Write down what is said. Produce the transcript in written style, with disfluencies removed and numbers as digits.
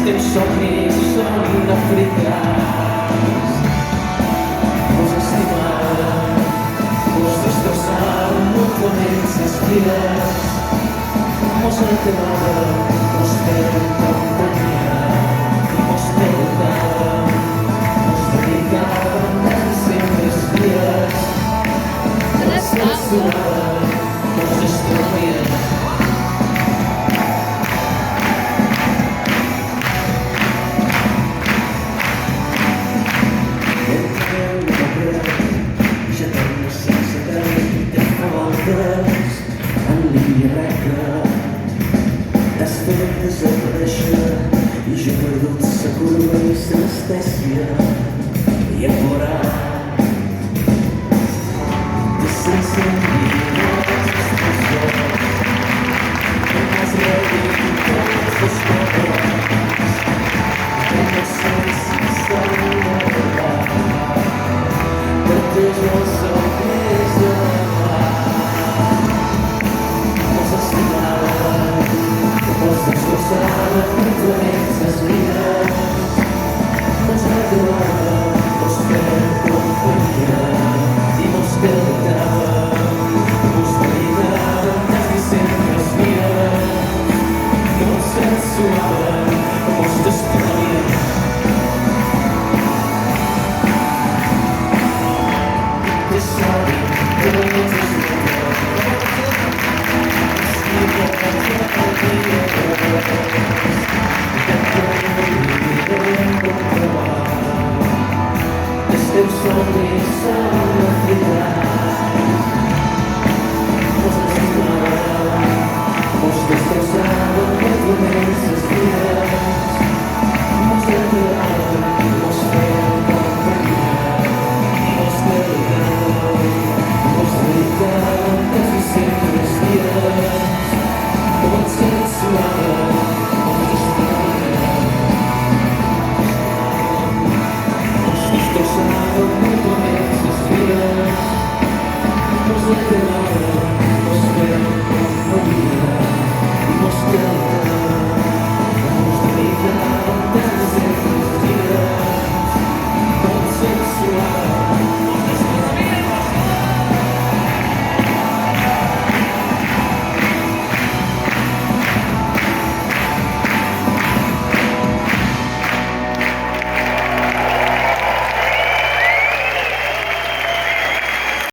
teus somnis són africans. Vols estimar, vols destrossar mútuament ses vides. Vols el teu amor, vols fer companyia, vols perdre, vols dedicar les teves vides. Vols censurar, vols destruir. T'has fet desaparèixer i jo he perdut sa curva i s'anestèsia i a plorar de sense enviar expressions que m'has rebut tots els colors que no sé si està enamorada perquè jo soc més de demà. Vols estimar, vols destrossar la cultura.